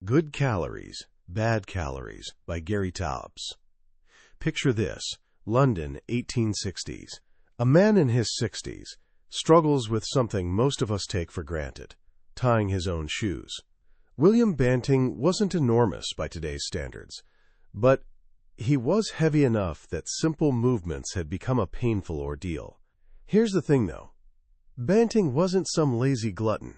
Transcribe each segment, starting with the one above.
Good Calories, Bad Calories by Gary Taubes. Picture this: London, 1860s. A man in his 60s struggles with something most of us take for granted: tying his own shoes. William Banting wasn't enormous by today's standards, but he was heavy enough that simple movements had become a painful ordeal. Here's the thing, though. Banting wasn't some lazy glutton.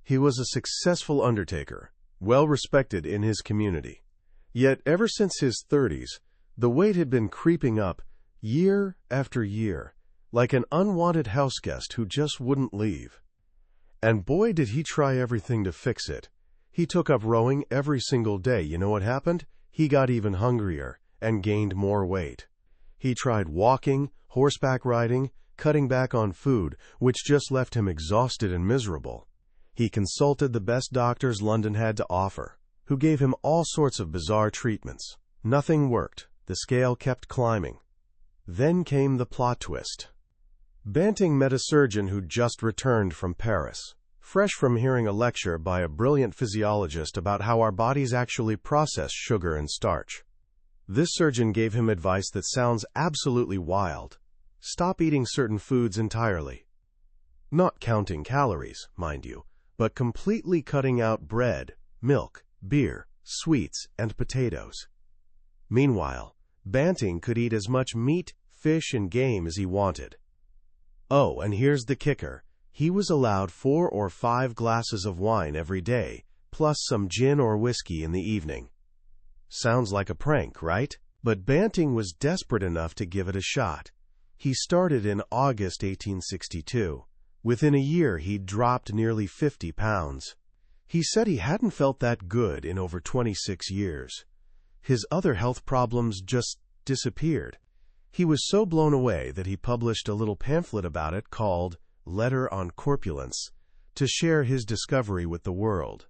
He was a successful undertaker, well-respected in his community. Yet ever since his 30s, the weight had been creeping up year after year, like an unwanted houseguest who just wouldn't leave. And boy, did he try everything to fix it. He took up rowing every single day. You know what happened? He got even hungrier and gained more weight. He tried walking, horseback riding, cutting back on food, which just left him exhausted and miserable. He consulted the best doctors London had to offer, who gave him all sorts of bizarre treatments. Nothing worked. The scale kept climbing. Then came the plot twist. Banting met a surgeon who'd just returned from Paris, fresh from hearing a lecture by a brilliant physiologist about how our bodies actually process sugar and starch. This surgeon gave him advice that sounds absolutely wild. Stop eating certain foods entirely. Not counting calories, mind you, but completely cutting out bread, milk, beer, sweets, and potatoes. Meanwhile, Banting could eat as much meat, fish, and game as he wanted. Oh, and here's the kicker. He was allowed 4 or 5 glasses of wine every day, plus some gin or whiskey in the evening. Sounds like a prank, right? But Banting was desperate enough to give it a shot. He started in August 1862. Within a year, he'd dropped nearly 50 pounds. He said he hadn't felt that good in over 26 years. His other health problems just disappeared. He was so blown away that he published a little pamphlet about it called Letter on Corpulence to share his discovery with the world.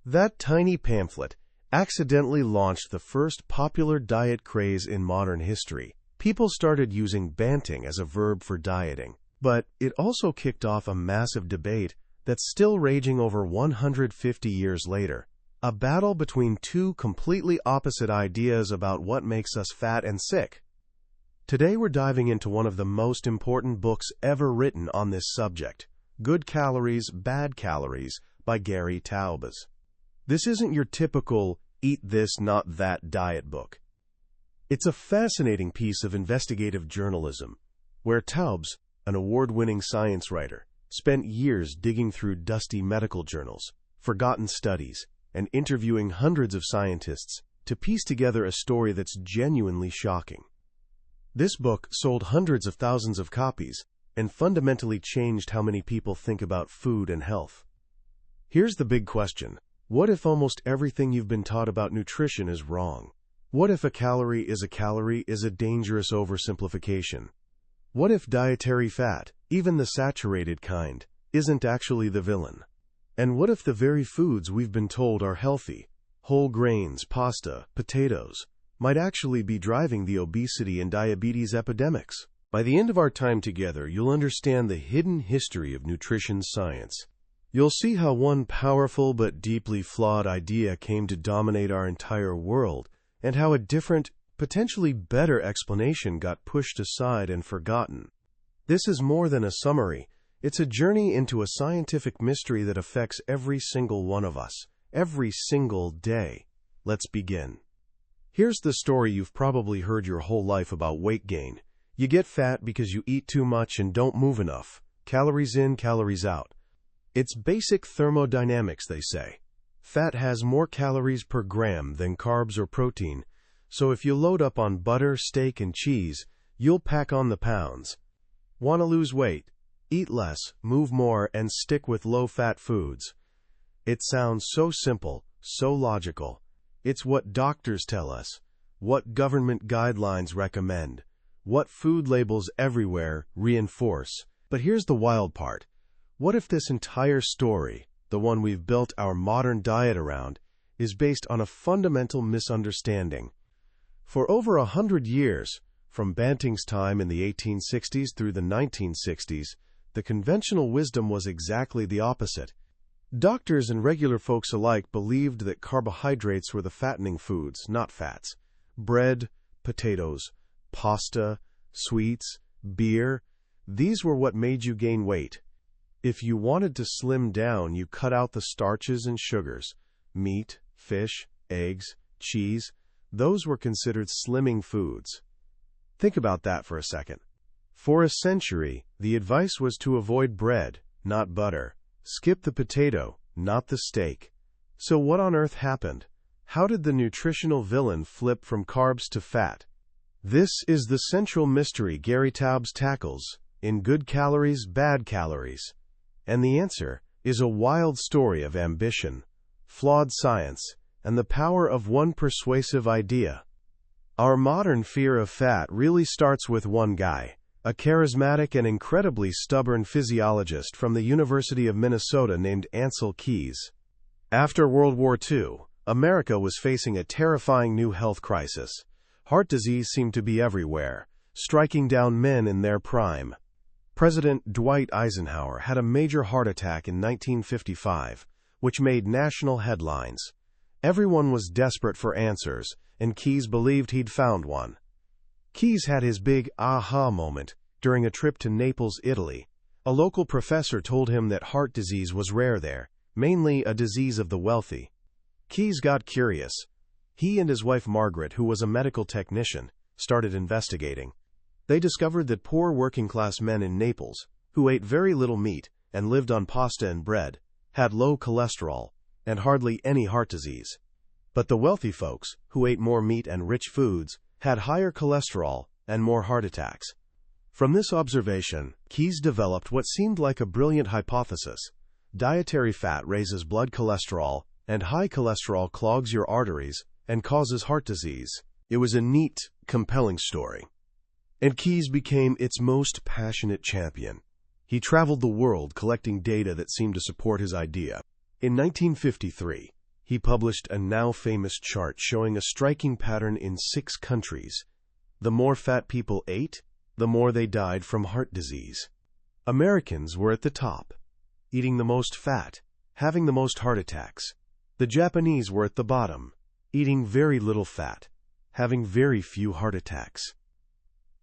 That tiny pamphlet accidentally launched the first popular diet craze in modern history. People started using Banting as a verb for dieting. But it also kicked off a massive debate that's still raging over 150 years later. A battle between two completely opposite ideas about what makes us fat and sick. Today we're diving into one of the most important books ever written on this subject, Good Calories, Bad Calories by Gary Taubes. This isn't your typical eat this, not that diet book. It's a fascinating piece of investigative journalism, where Taubes, an award-winning science writer, spent years digging through dusty medical journals, forgotten studies, and interviewing hundreds of scientists to piece together a story that's genuinely shocking. This book sold hundreds of thousands of copies and fundamentally changed how many people think about food and health. Here's the big question. What if almost everything you've been taught about nutrition is wrong? What if a calorie is a dangerous oversimplification? What if dietary fat, even the saturated kind, isn't actually the villain? And what if the very foods we've been told are healthy, whole grains, pasta, potatoes, might actually be driving the obesity and diabetes epidemics? By the end of our time together, you'll understand the hidden history of nutrition science. You'll see how one powerful but deeply flawed idea came to dominate our entire world, and how a different, potentially better explanation got pushed aside and forgotten. This is more than a summary. It's a journey into a scientific mystery that affects every single one of us, every single day. Let's begin. Here's the story you've probably heard your whole life about weight gain. You get fat because you eat too much and don't move enough. Calories in, calories out. It's basic thermodynamics, they say. Fat has more calories per gram than carbs or protein, so if you load up on butter, steak, and cheese, you'll pack on the pounds. Want to lose weight? Eat less, move more, and stick with low-fat foods. It sounds so simple, so logical. It's what doctors tell us, what government guidelines recommend, what food labels everywhere reinforce. But here's the wild part. What if this entire story, the one we've built our modern diet around, is based on a fundamental misunderstanding? For over 100 years, from Banting's time in the 1860s through the 1960s, the conventional wisdom was exactly the opposite. Doctors and regular folks alike believed that carbohydrates were the fattening foods, not fats. Bread, potatoes, pasta, sweets, beer, these were what made you gain weight. If you wanted to slim down, you cut out the starches and sugars. Meat, fish, eggs, cheese, those were considered slimming foods. Think about that for a second. For a century, the advice was to avoid bread, not butter. Skip the potato, not the steak. So what on earth happened? How did the nutritional villain flip from carbs to fat? This is the central mystery Gary Taubes tackles in Good Calories, Bad Calories. And the answer is a wild story of ambition, flawed science, and the power of one persuasive idea. Our modern fear of fat really starts with one guy, a charismatic and incredibly stubborn physiologist from the University of Minnesota named Ancel Keys. After World War II, America was facing a terrifying new health crisis. Heart disease seemed to be everywhere, striking down men in their prime. President Dwight Eisenhower had a major heart attack in 1955, which made national headlines. Everyone was desperate for answers, and Keys believed he'd found one. Keys had his big aha moment during a trip to Naples, Italy. A local professor told him that heart disease was rare there, mainly a disease of the wealthy. Keys got curious. He and his wife Margaret, who was a medical technician, started investigating. They discovered that poor working-class men in Naples, who ate very little meat and lived on pasta and bread, had low cholesterol and hardly any heart disease. But the wealthy folks, who ate more meat and rich foods, had higher cholesterol and more heart attacks. From this observation, Keys developed what seemed like a brilliant hypothesis. Dietary fat raises blood cholesterol, and high cholesterol clogs your arteries and causes heart disease. It was a neat, compelling story. And Keys became its most passionate champion. He traveled the world collecting data that seemed to support his idea. In 1953, he published a now-famous chart showing a striking pattern in 6 countries. The more fat people ate, the more they died from heart disease. Americans were at the top, eating the most fat, having the most heart attacks. The Japanese were at the bottom, eating very little fat, having very few heart attacks.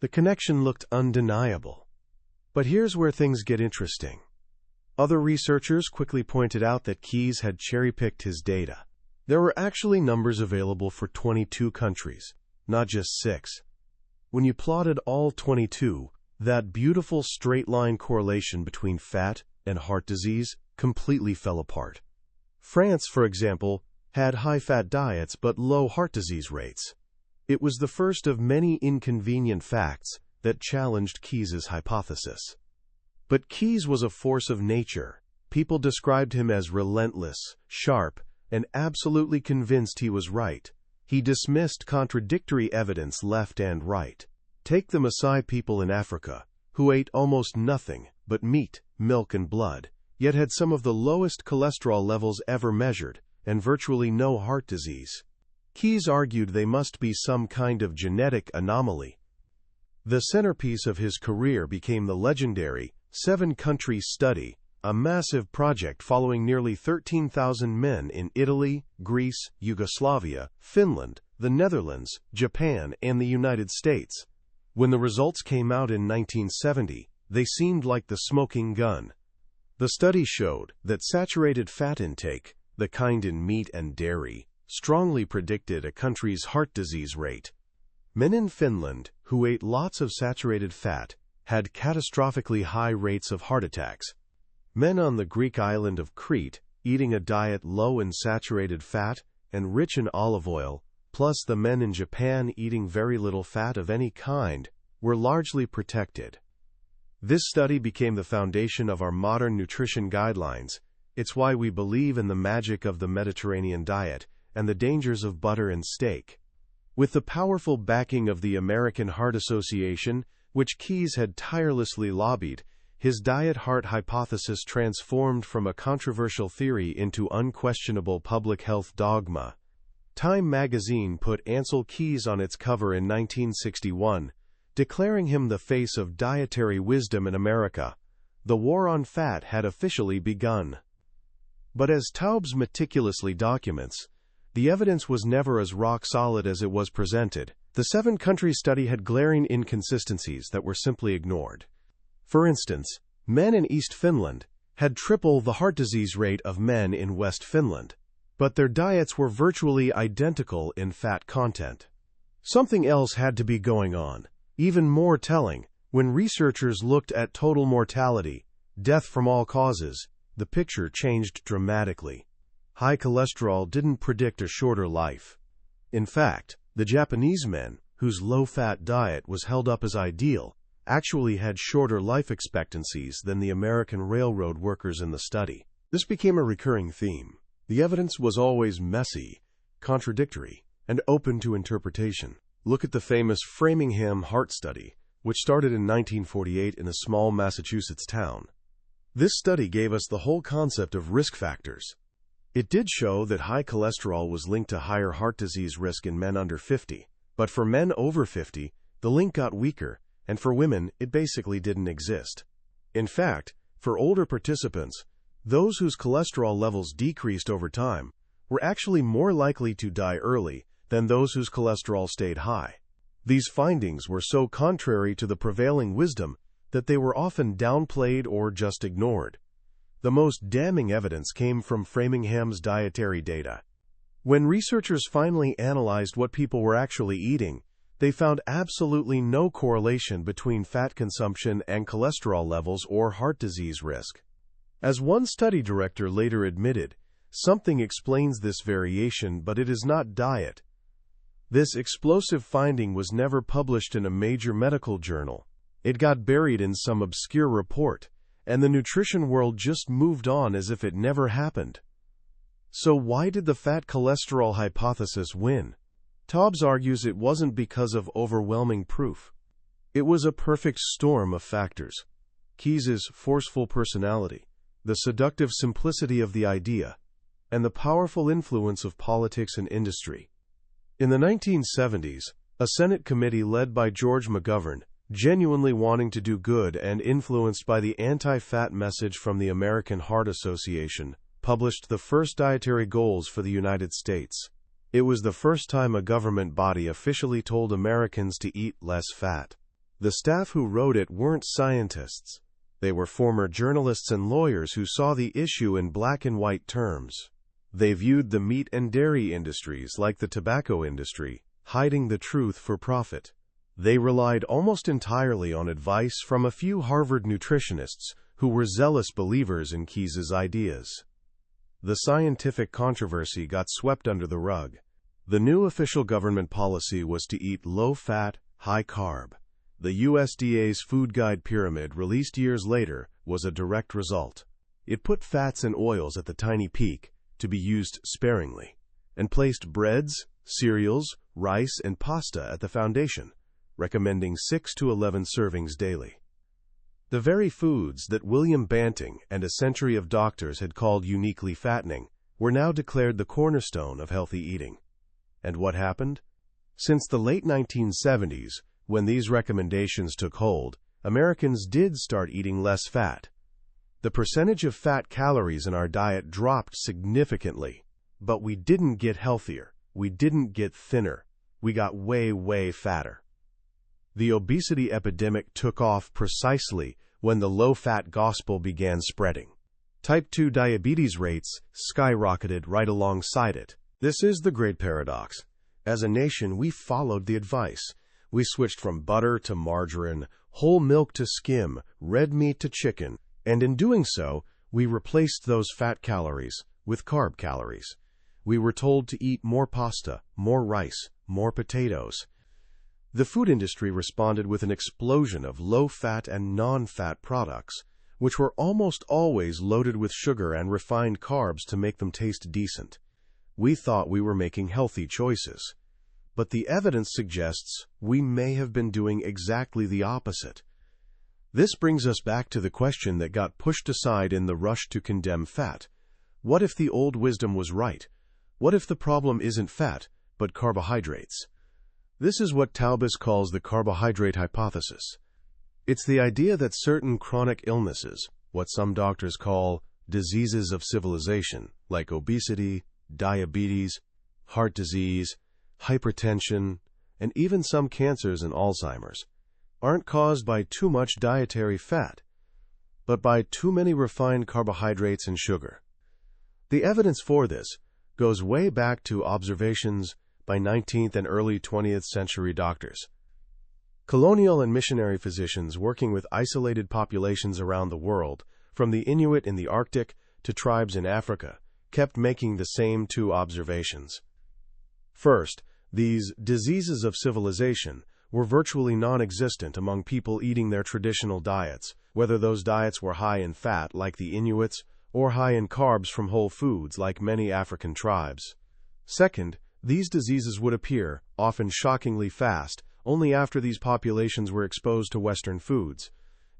The connection looked undeniable. But here's where things get interesting. Other researchers quickly pointed out that Keys had cherry-picked his data. There were actually numbers available for 22 countries, not just 6. When you plotted all 22, that beautiful straight-line correlation between fat and heart disease completely fell apart. France, for example, had high-fat diets but low heart disease rates. It was the first of many inconvenient facts that challenged Keys's hypothesis. But Keys was a force of nature. People described him as relentless, sharp, and absolutely convinced he was right. He dismissed contradictory evidence left and right. Take the Maasai people in Africa, who ate almost nothing but meat, milk, and blood, yet had some of the lowest cholesterol levels ever measured, and virtually no heart disease. Keys argued they must be some kind of genetic anomaly. The centerpiece of his career became the legendary 7-country study, a massive project following nearly 13,000 men in Italy, Greece, Yugoslavia, Finland, the Netherlands, Japan, and the United States. When the results came out in 1970, they seemed like the smoking gun. The study showed that saturated fat intake, the kind in meat and dairy, strongly predicted a country's heart disease rate. Men in Finland, who ate lots of saturated fat, had catastrophically high rates of heart attacks. Men on the Greek island of Crete, eating a diet low in saturated fat and rich in olive oil, plus the men in Japan eating very little fat of any kind, were largely protected. This study became the foundation of our modern nutrition guidelines. It's why we believe in the magic of the Mediterranean diet and the dangers of butter and steak. With the powerful backing of the American Heart Association, which Keys had tirelessly lobbied, his diet-heart hypothesis transformed from a controversial theory into unquestionable public health dogma. Time magazine put Ancel Keys on its cover in 1961, declaring him the face of dietary wisdom in America. The war on fat had officially begun. But as Taubes meticulously documents, the evidence was never as rock-solid as it was presented. The 7-country study had glaring inconsistencies that were simply ignored. For instance, men in East Finland had triple the heart disease rate of men in West Finland, but their diets were virtually identical in fat content. Something else had to be going on. Even more telling, when researchers looked at total mortality, death from all causes, the picture changed dramatically. High cholesterol didn't predict a shorter life. In fact, the Japanese men, whose low-fat diet was held up as ideal, actually had shorter life expectancies than the American railroad workers in the study. This became a recurring theme. The evidence was always messy, contradictory, and open to interpretation. Look at the famous Framingham Heart Study, which started in 1948 in a small Massachusetts town. This study gave us the whole concept of risk factors. It did show that high cholesterol was linked to higher heart disease risk in men under 50, but for men over 50, the link got weaker, and for women, it basically didn't exist. In fact, for older participants, those whose cholesterol levels decreased over time were actually more likely to die early than those whose cholesterol stayed high. These findings were so contrary to the prevailing wisdom that they were often downplayed or just ignored. The most damning evidence came from Framingham's dietary data. When researchers finally analyzed what people were actually eating, they found absolutely no correlation between fat consumption and cholesterol levels or heart disease risk. As one study director later admitted, something explains this variation, but it is not diet. This explosive finding was never published in a major medical journal. It got buried in some obscure report, and the nutrition world just moved on as if it never happened. So why did the fat cholesterol hypothesis win? Taubes argues it wasn't because of overwhelming proof. It was a perfect storm of factors. Keyes's forceful personality, the seductive simplicity of the idea, and the powerful influence of politics and industry. In the 1970s, a Senate committee led by George McGovern, genuinely wanting to do good and influenced by the anti-fat message from the American Heart Association, published the first dietary goals for the United States. It was the first time a government body officially told Americans to eat less fat. The staff who wrote it weren't scientists. They were former journalists and lawyers who saw the issue in black and white terms. They viewed the meat and dairy industries like the tobacco industry, hiding the truth for profit. They relied almost entirely on advice from a few Harvard nutritionists who were zealous believers in Keyes's ideas. The scientific controversy got swept under the rug. The new official government policy was to eat low-fat, high-carb. The USDA's food guide pyramid, released years later, was a direct result. It put fats and oils at the tiny peak, to be used sparingly, and placed breads, cereals, rice, and pasta at the foundation, recommending 6 to 11 servings daily. The very foods that William Banting and a century of doctors had called uniquely fattening were now declared the cornerstone of healthy eating. And what happened? Since the late 1970s, when these recommendations took hold, Americans did start eating less fat. The percentage of fat calories in our diet dropped significantly. But we didn't get healthier. We didn't get thinner. We got way fatter. The obesity epidemic took off precisely when the low-fat gospel began spreading. Type 2 diabetes rates skyrocketed right alongside it. This is the great paradox. As a nation, we followed the advice. We switched from butter to margarine, whole milk to skim, red meat to chicken, and in doing so, we replaced those fat calories with carb calories. We were told to eat more pasta, more rice, more potatoes. The food industry responded with an explosion of low-fat and non-fat products, which were almost always loaded with sugar and refined carbs to make them taste decent. We thought we were making healthy choices. But the evidence suggests we may have been doing exactly the opposite. This brings us back to the question that got pushed aside in the rush to condemn fat. What if the old wisdom was right? What if the problem isn't fat, but carbohydrates? This is what Taubes calls the carbohydrate hypothesis. It's the idea that certain chronic illnesses, what some doctors call diseases of civilization, like obesity, diabetes, heart disease, hypertension, and even some cancers and Alzheimer's, aren't caused by too much dietary fat, but by too many refined carbohydrates and sugar. The evidence for this goes way back to observations by 19th and early 20th century doctors. Colonial and missionary physicians working with isolated populations around the world, from the Inuit in the Arctic to tribes in Africa, kept making the same two observations. First, these diseases of civilization were virtually non-existent among people eating their traditional diets, whether those diets were high in fat like the Inuits or high in carbs from whole foods like many African tribes. Second, these diseases would appear, often shockingly fast, only after these populations were exposed to Western foods.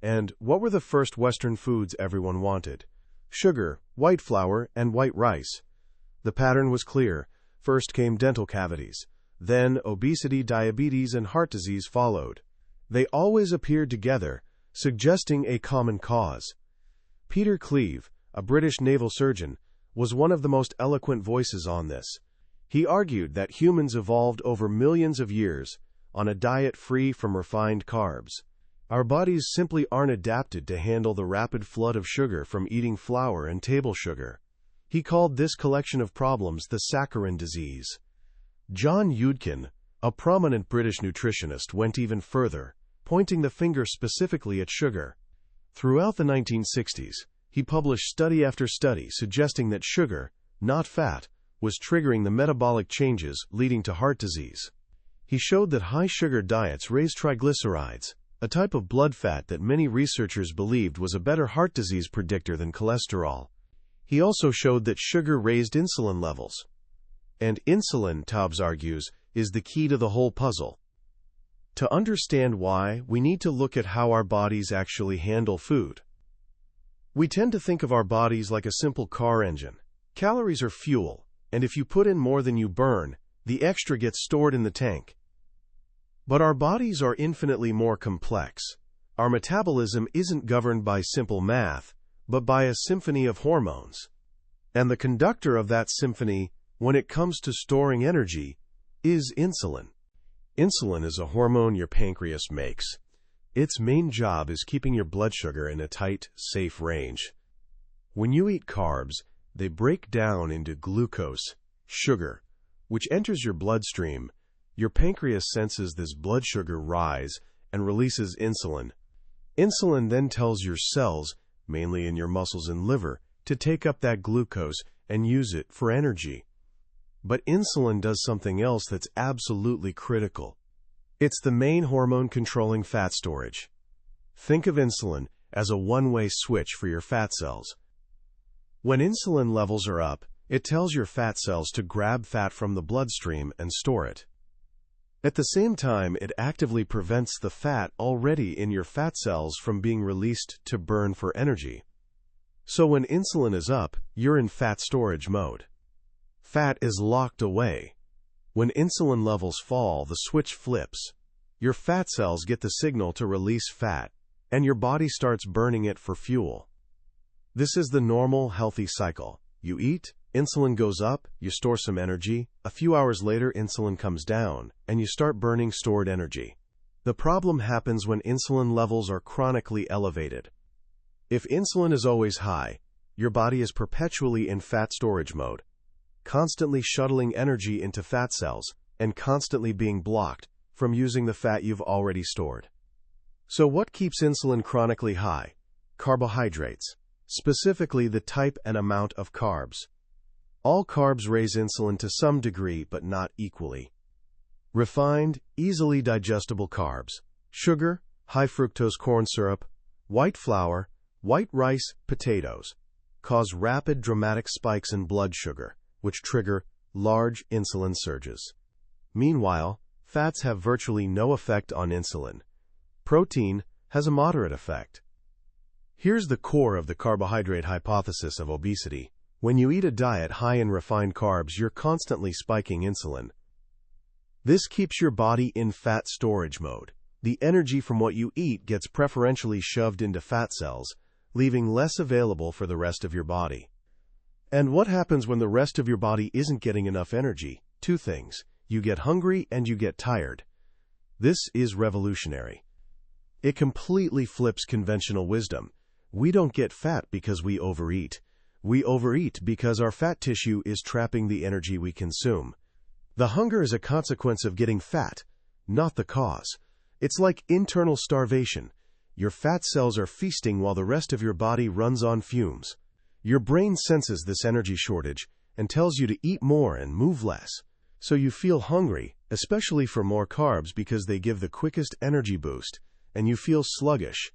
And what were the first Western foods everyone wanted? Sugar, white flour, and white rice. The pattern was clear. First came dental cavities. Then obesity, diabetes, and heart disease followed. They always appeared together, suggesting a common cause. Peter Cleve, a British naval surgeon, was one of the most eloquent voices on this. He argued that humans evolved over millions of years on a diet free from refined carbs. Our bodies simply aren't adapted to handle the rapid flood of sugar from eating flour and table sugar. He called this collection of problems the saccharine disease. John Yudkin, a prominent British nutritionist, went even further, pointing the finger specifically at sugar. Throughout the 1960s, he published study after study suggesting that sugar, not fat, was triggering the metabolic changes leading to heart disease. He showed that high-sugar diets raised triglycerides, a type of blood fat that many researchers believed was a better heart disease predictor than cholesterol. He also showed that sugar raised insulin levels. And insulin, Taubes argues, is the key to the whole puzzle. To understand why, we need to look at how our bodies actually handle food. We tend to think of our bodies like a simple car engine. Calories are fuel, and if you put in more than you burn, the extra gets stored in the tank. But our bodies are infinitely more complex. Our metabolism isn't governed by simple math, but by a symphony of hormones. And the conductor of that symphony, when it comes to storing energy, is insulin. Insulin is a hormone your pancreas makes. Its main job is keeping your blood sugar in a tight, safe range. When you eat carbs, they break down into glucose, sugar, which enters your bloodstream. Your pancreas senses this blood sugar rise and releases insulin. Insulin then tells your cells, mainly in your muscles and liver, to take up that glucose and use it for energy. But insulin does something else that's absolutely critical. It's the main hormone controlling fat storage. Think of insulin as a one-way switch for your fat cells. When insulin levels are up, it tells your fat cells to grab fat from the bloodstream and store it. At the same time, it actively prevents the fat already in your fat cells from being released to burn for energy. So when insulin is up, you're in fat storage mode. Fat is locked away. When insulin levels fall, the switch flips. Your fat cells get the signal to release fat, and your body starts burning it for fuel. This is the normal, healthy cycle. You eat, insulin goes up, you store some energy, a few hours later insulin comes down, and you start burning stored energy. The problem happens when insulin levels are chronically elevated. If insulin is always high, your body is perpetually in fat storage mode, constantly shuttling energy into fat cells, and constantly being blocked from using the fat you've already stored. So what keeps insulin chronically high? Carbohydrates, specifically the type and amount of carbs. All carbs raise insulin to some degree, but not equally. Refined, easily digestible carbs, sugar, high fructose corn syrup, white flour, white rice, potatoes, cause rapid, dramatic spikes in blood sugar, which trigger large insulin surges. Meanwhile, fats have virtually no effect on insulin. Protein has a moderate effect. Here's the core of the carbohydrate hypothesis of obesity. When you eat a diet high in refined carbs, you're constantly spiking insulin. This keeps your body in fat storage mode. The energy from what you eat gets preferentially shoved into fat cells, leaving less available for the rest of your body. And what happens when the rest of your body isn't getting enough energy? Two things. You get hungry and you get tired. This is revolutionary. It completely flips conventional wisdom. We don't get fat because we overeat. We overeat because our fat tissue is trapping the energy we consume. The hunger is a consequence of getting fat, not the cause. It's like internal starvation. Your fat cells are feasting while the rest of your body runs on fumes. Your brain senses this energy shortage and tells you to eat more and move less. So you feel hungry, especially for more carbs because they give the quickest energy boost, and you feel sluggish.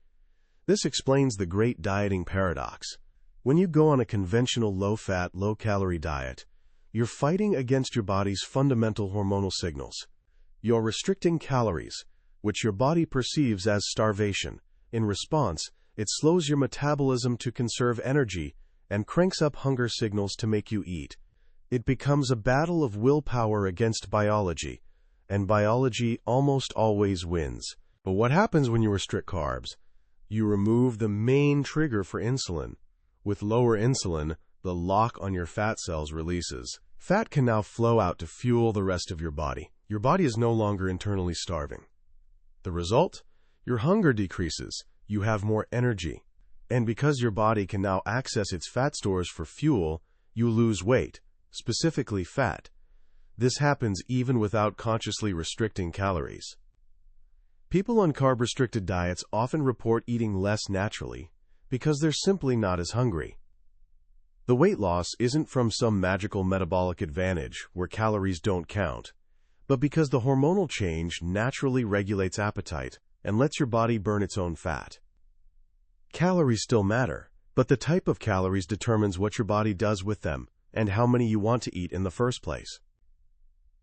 This explains the great dieting paradox. When you go on a conventional low-fat, low-calorie diet, you're fighting against your body's fundamental hormonal signals. You're restricting calories, which your body perceives as starvation. In response, it slows your metabolism to conserve energy and cranks up hunger signals to make you eat. It becomes a battle of willpower against biology, and biology almost always wins. But what happens when you restrict carbs? You remove the main trigger for insulin. With lower insulin, the lock on your fat cells releases. Fat can now flow out to fuel the rest of your body. Your body is no longer internally starving. The result? Your hunger decreases. You have more energy. And because your body can now access its fat stores for fuel, you lose weight, specifically fat. This happens even without consciously restricting calories. People on carb-restricted diets often report eating less naturally because they're simply not as hungry. The weight loss isn't from some magical metabolic advantage where calories don't count, but because the hormonal change naturally regulates appetite and lets your body burn its own fat. Calories still matter, but the type of calories determines what your body does with them and how many you want to eat in the first place.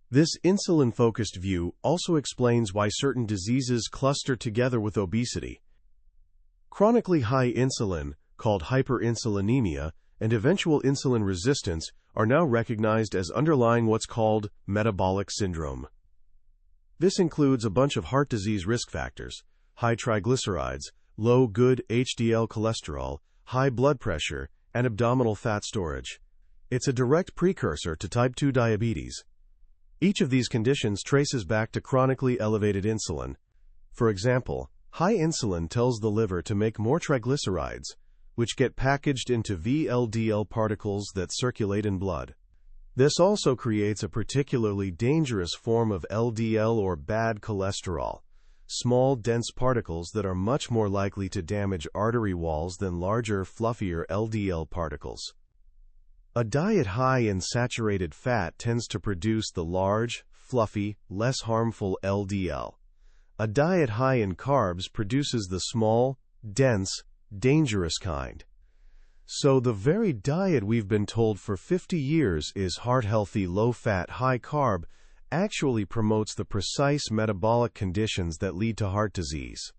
This insulin-focused view also explains why certain diseases cluster together with obesity. Chronically high insulin, called hyperinsulinemia, and eventual insulin resistance are now recognized as underlying what's called metabolic syndrome. This includes a bunch of heart disease risk factors: high triglycerides, low good HDL cholesterol, high blood pressure, and abdominal fat storage. It's a direct precursor to type 2 diabetes. Each of these conditions traces back to chronically elevated insulin. For example, high insulin tells the liver to make more triglycerides, which get packaged into VLDL particles that circulate in blood. This also creates a particularly dangerous form of LDL or bad cholesterol, small, dense particles that are much more likely to damage artery walls than larger, fluffier LDL particles. A diet high in saturated fat tends to produce the large, fluffy, less harmful LDL. A diet high in carbs produces the small, dense, dangerous kind. So the very diet we've been told for 50 years is heart-healthy, low-fat, high-carb actually promotes the precise metabolic conditions that lead to heart disease.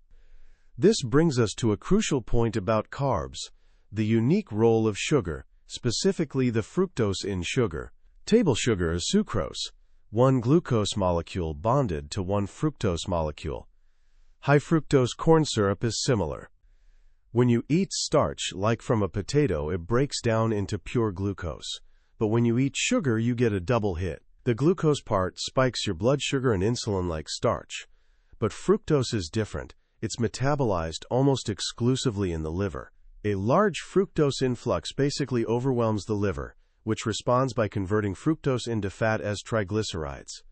This brings us to a crucial point about carbs: the unique role of sugar, specifically the fructose in sugar. Table sugar is sucrose, one glucose molecule bonded to one fructose molecule. High fructose corn syrup is similar. When you eat starch, like from a potato, it breaks down into pure glucose. But when you eat sugar, you get a double hit. The glucose part spikes your blood sugar and insulin like starch. But fructose is different. It's metabolized almost exclusively in the liver. A large fructose influx basically overwhelms the liver, which responds by converting fructose into fat as triglycerides.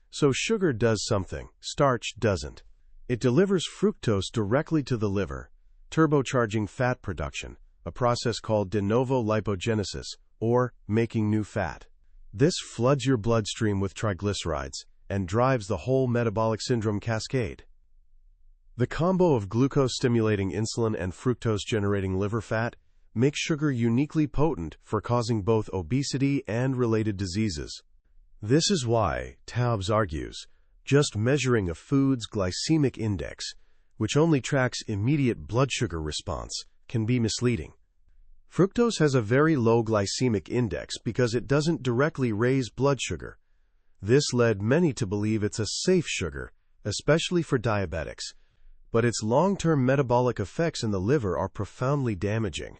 So sugar does something, starch doesn't. It delivers fructose directly to the liver, turbocharging fat production, a process called de novo lipogenesis, or making new fat. This floods your bloodstream with triglycerides and drives the whole metabolic syndrome cascade. The combo of glucose-stimulating insulin and fructose-generating liver fat makes sugar uniquely potent for causing both obesity and related diseases. This is why, Taubes argues, just measuring a food's glycemic index, which only tracks immediate blood sugar response, can be misleading. Fructose has a very low glycemic index because it doesn't directly raise blood sugar. This led many to believe it's a safe sugar, especially for diabetics. but its long-term metabolic effects in the liver are profoundly damaging.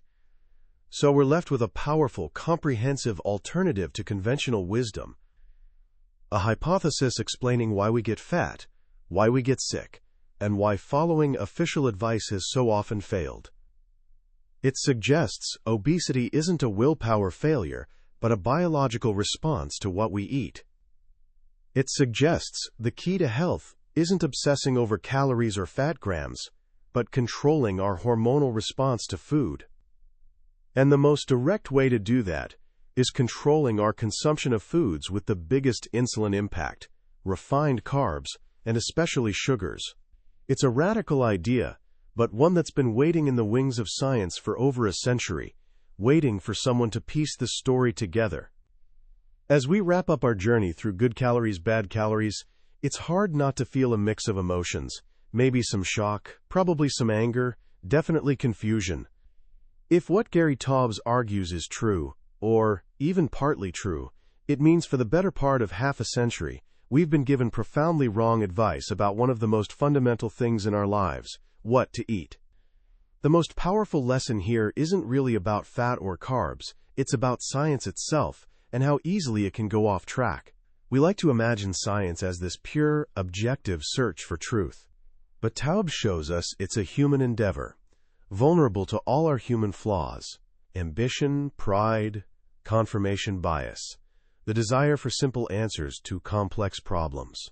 So we're left with a powerful, comprehensive alternative to conventional wisdom. A hypothesis explaining why we get fat, why we get sick, and why following official advice has so often failed. It suggests obesity isn't a willpower failure, but a biological response to what we eat. It suggests the key to health isn't obsessing over calories or fat grams, but controlling our hormonal response to food. And the most direct way to do that is controlling our consumption of foods with the biggest insulin impact, refined carbs, and especially sugars. It's a radical idea, but one that's been waiting in the wings of science for over a century, waiting for someone to piece the story together. As we wrap up our journey through good calories, bad calories, it's hard not to feel a mix of emotions, maybe some shock, probably some anger, definitely confusion. If what Gary Taubes argues is true, or even partly true, it means for the better part of half a century, we've been given profoundly wrong advice about one of the most fundamental things in our lives, what to eat. The most powerful lesson here isn't really about fat or carbs, it's about science itself and how easily it can go off track. We like to imagine science as this pure, objective search for truth. But Taubes shows us it's a human endeavor, vulnerable to all our human flaws: ambition, pride, confirmation bias, the desire for simple answers to complex problems.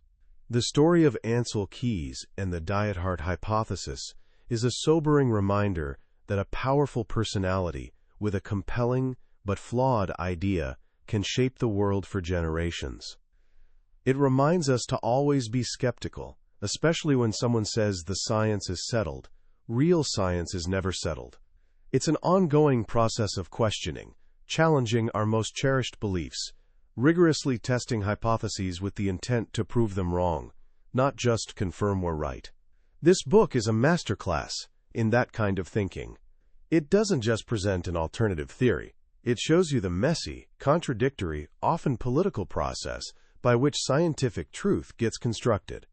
The story of Ancel Keys and the Dietary hypothesis is a sobering reminder that a powerful personality with a compelling but flawed idea can shape the world for generations. It reminds us to always be skeptical, especially when someone says the science is settled. Real science is never settled. It's an ongoing process of questioning, challenging our most cherished beliefs, rigorously testing hypotheses with the intent to prove them wrong, not just confirm we're right. This book is a masterclass in that kind of thinking. It doesn't just present an alternative theory. It shows you the messy, contradictory, often political process by which scientific truth gets constructed.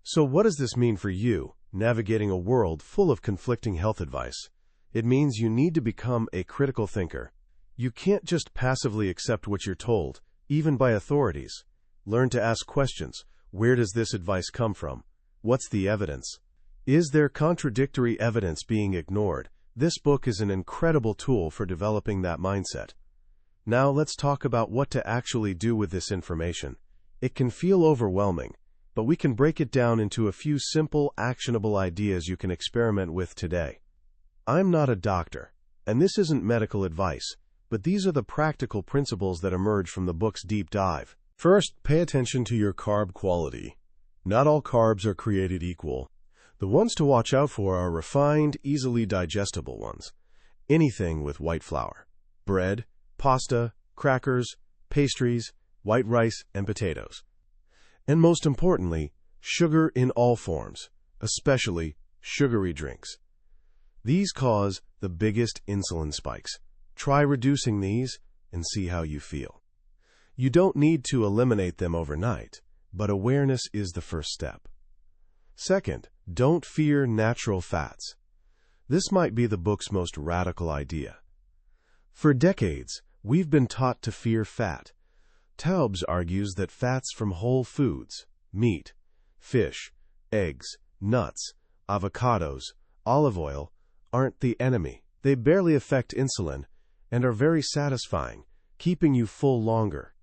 So what does this mean for you, navigating a world full of conflicting health advice? It means you need to become a critical thinker. You can't just passively accept what you're told, even by authorities. Learn to ask questions. Where does this advice come from? What's the evidence? Is there contradictory evidence being ignored? This book is an incredible tool for developing that mindset. Now let's talk about what to actually do with this information. It can feel overwhelming, but we can break it down into a few simple, actionable ideas you can experiment with today. I'm not a doctor, and this isn't medical advice, but these are the practical principles that emerge from the book's deep dive. First, pay attention to your carb quality. Not all carbs are created equal. The ones to watch out for are refined, easily digestible ones. Anything with white flour. Bread, pasta, crackers, pastries, white rice, and potatoes. And most importantly, sugar in all forms, especially sugary drinks. These cause the biggest insulin spikes. Try reducing these and see how you feel. You don't need to eliminate them overnight, but awareness is the first step. Second, don't fear natural fats. This might be the book's most radical idea. For decades, we've been taught to fear fat. Taubes argues that fats from whole foods, meat, fish, eggs, nuts, avocados, olive oil, aren't the enemy. They barely affect insulin and are very satisfying, keeping you full longer.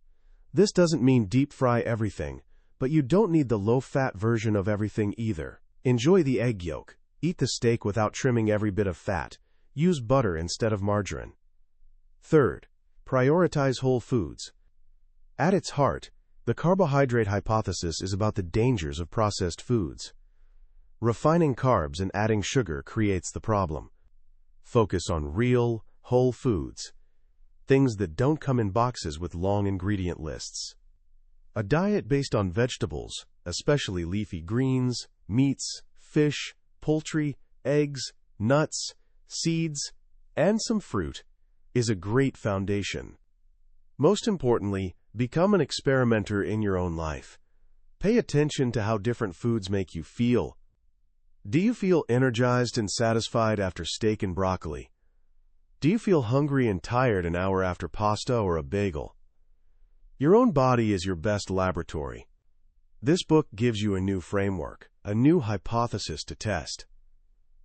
This doesn't mean deep fry everything, but you don't need the low-fat version of everything either. Enjoy the egg yolk. Eat the steak without trimming every bit of fat. Use butter instead of margarine. Third, prioritize whole foods. At its heart, the carbohydrate hypothesis is about the dangers of processed foods. Refining carbs and adding sugar creates the problem. Focus on real, whole foods, things that don't come in boxes with long ingredient lists. A diet based on vegetables, especially leafy greens, meats, fish, poultry, eggs, nuts, seeds, and some fruit, is a great foundation. Most importantly, become an experimenter in your own life. Pay attention to how different foods make you feel. Do you feel energized and satisfied after steak and broccoli? Do you feel hungry and tired an hour after pasta or a bagel? Your own body is your best laboratory. This book gives you a new framework, a new hypothesis to test.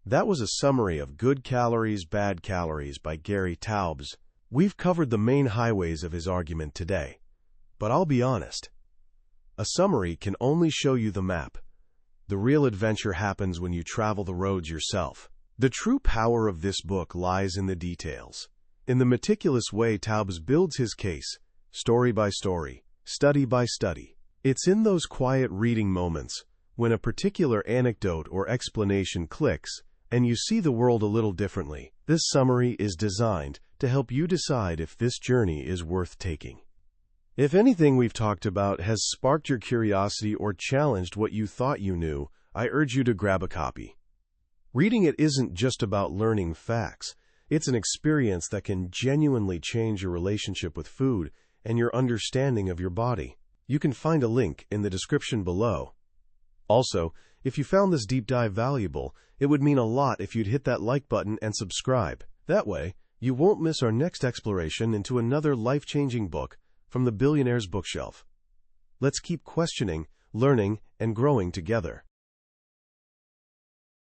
That was a summary of Good Calories, Bad Calories by Gary Taubes. We've covered the main highways of his argument today. But I'll be honest. A summary can only show you the map. The real adventure happens when you travel the roads yourself. The true power of this book lies in the details. In the meticulous way Taubes builds his case, story by story, study by study. It's in those quiet reading moments, when a particular anecdote or explanation clicks, and you see the world a little differently. This summary is designed to help you decide if this journey is worth taking. If anything we've talked about has sparked your curiosity or challenged what you thought you knew, I urge you to grab a copy. Reading it isn't just about learning facts. It's an experience that can genuinely change your relationship with food and your understanding of your body. You can find a link in the description below. Also, if you found this deep dive valuable, it would mean a lot if you'd hit that like button and subscribe. That way, you won't miss our next exploration into another life-changing book from the billionaire's bookshelf. Let's keep questioning, learning, and growing together.